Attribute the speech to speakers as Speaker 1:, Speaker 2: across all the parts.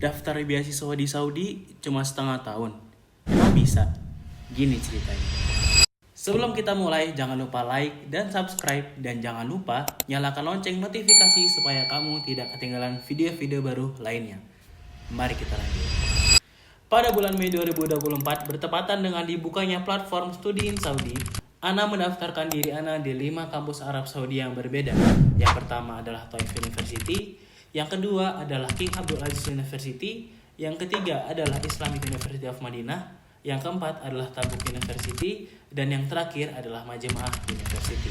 Speaker 1: daftar beasiswa di Saudi cuma setengah tahun. Emang bisa? Gini ceritanya. Sebelum kita mulai, jangan lupa like dan subscribe. Dan jangan lupa nyalakan lonceng notifikasi supaya kamu tidak ketinggalan video-video baru lainnya. Mari kita lanjut. Pada bulan Mei 2024, bertepatan dengan dibukanya platform studi in Saudi, Ana mendaftarkan diri Ana di 5 kampus Arab Saudi yang berbeda. Yang pertama adalah Taif University, yang kedua adalah King Abdul Aziz University, yang ketiga adalah Islamic University of Madinah, yang keempat adalah Tabuk University, dan yang terakhir adalah Majma'ah University.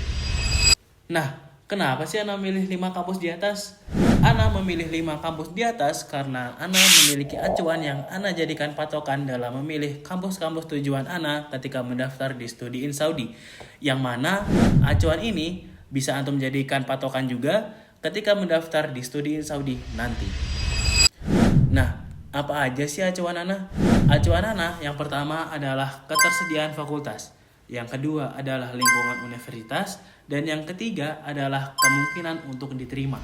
Speaker 1: Nah, kenapa sih Ana memilih 5 kampus di atas? Ana memilih 5 kampus di atas karena Ana memiliki acuan yang Ana jadikan patokan dalam memilih kampus-kampus tujuan Ana ketika mendaftar di studi in Saudi. Yang mana acuan ini bisa antum jadikan patokan juga ketika mendaftar di studi in Saudi nanti. Nah, apa aja sih acuan Ana? Acuan Ana yang pertama adalah ketersediaan fakultas, yang kedua adalah lingkungan universitas, dan yang ketiga adalah kemungkinan untuk diterima.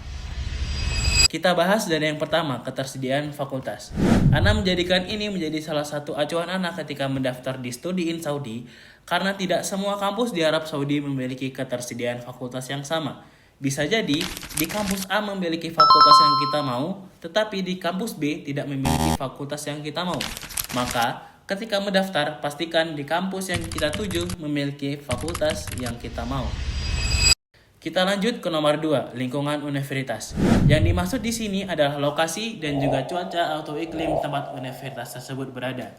Speaker 1: Kita bahas dari yang pertama, ketersediaan fakultas. Ana menjadikan ini menjadi salah satu acuan Ana ketika mendaftar di studi in Saudi karena tidak semua kampus di Arab Saudi memiliki ketersediaan fakultas yang sama. Bisa jadi di kampus A memiliki fakultas yang kita mau, tetapi di kampus B tidak memiliki fakultas yang kita mau. Maka ketika mendaftar, pastikan di kampus yang kita tuju memiliki fakultas yang kita mau. Kita lanjut ke nomor 2, lingkungan universitas. Yang dimaksud di sini adalah lokasi dan juga cuaca atau iklim tempat universitas tersebut berada.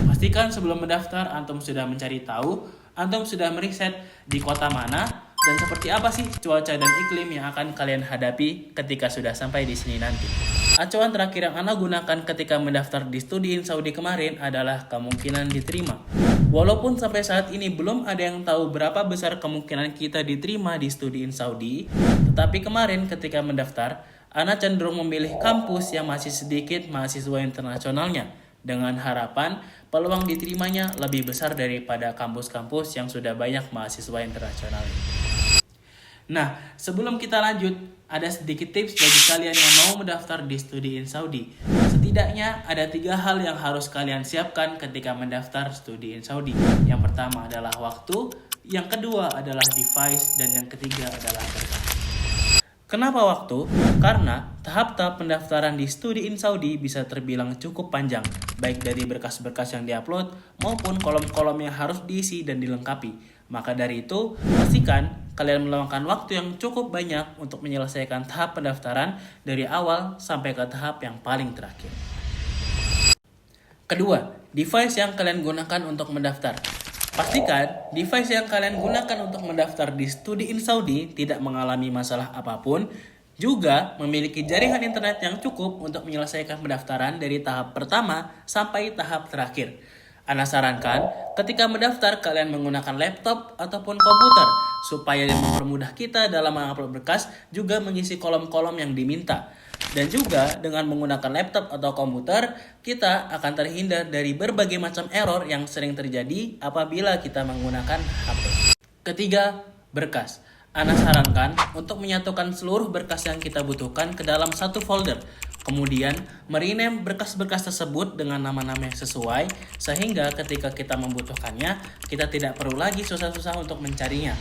Speaker 1: Pastikan sebelum mendaftar, antum sudah mencari tahu, antum sudah meriset di kota mana dan seperti apa sih cuaca dan iklim yang akan kalian hadapi ketika sudah sampai di sini nanti. Acuan terakhir yang Ana gunakan ketika mendaftar di studi in Saudi kemarin adalah kemungkinan diterima. Walaupun sampai saat ini belum ada yang tahu berapa besar kemungkinan kita diterima di studi in Saudi, tetapi kemarin ketika mendaftar, Ana cenderung memilih kampus yang masih sedikit mahasiswa internasionalnya, dengan harapan peluang diterimanya lebih besar daripada kampus-kampus yang sudah banyak mahasiswa internasional. Nah, sebelum kita lanjut, ada sedikit tips bagi kalian yang mau mendaftar di studi in Saudi. Setidaknya ada 3 hal yang harus kalian siapkan ketika mendaftar studi in Saudi. Yang pertama adalah waktu, yang kedua adalah device, dan yang ketiga adalah berkas. Kenapa waktu? Karena tahap-tahap pendaftaran di studi in Saudi bisa terbilang cukup panjang, baik dari berkas-berkas yang diupload maupun kolom-kolom yang harus diisi dan dilengkapi. Maka dari itu, pastikan kalian meluangkan waktu yang cukup banyak untuk menyelesaikan tahap pendaftaran dari awal sampai ke tahap yang paling terakhir. Kedua, device yang kalian gunakan untuk mendaftar. Pastikan device yang kalian gunakan untuk mendaftar di studi in Saudi tidak mengalami masalah apapun, juga memiliki jaringan internet yang cukup untuk menyelesaikan pendaftaran dari tahap pertama sampai tahap terakhir. Ana sarankan ketika mendaftar kalian menggunakan laptop ataupun komputer supaya mempermudah kita dalam mengupload berkas juga mengisi kolom-kolom yang diminta. Dan juga dengan menggunakan laptop atau komputer kita akan terhindar dari berbagai macam error yang sering terjadi apabila kita menggunakan HP. Ketiga, berkas. Ana sarankan untuk menyatukan seluruh berkas yang kita butuhkan ke dalam satu folder. Kemudian, merename berkas-berkas tersebut dengan nama-nama yang sesuai, sehingga ketika kita membutuhkannya, kita tidak perlu lagi susah-susah untuk mencarinya.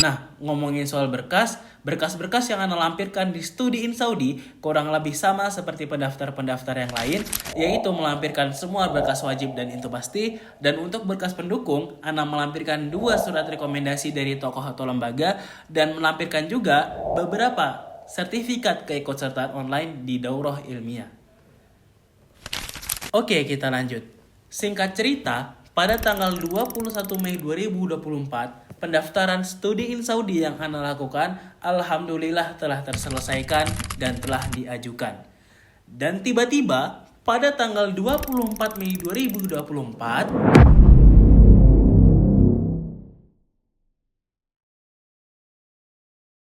Speaker 1: Nah, ngomongin soal berkas-berkas yang Ana lampirkan di studi in Saudi kurang lebih sama seperti pendaftar-pendaftar yang lain, yaitu melampirkan semua berkas wajib dan itu pasti. Dan untuk berkas pendukung, Ana melampirkan 2 surat rekomendasi dari tokoh atau lembaga dan melampirkan juga beberapa sertifikat keikutsertaan online di daurah ilmiah. Oke, kita lanjut. Singkat cerita, pada tanggal 21 Mei 2024, pendaftaran studi in Saudi yang Ana lakukan alhamdulillah telah terselesaikan dan telah diajukan. Dan tiba-tiba pada tanggal 24 Mei 2024,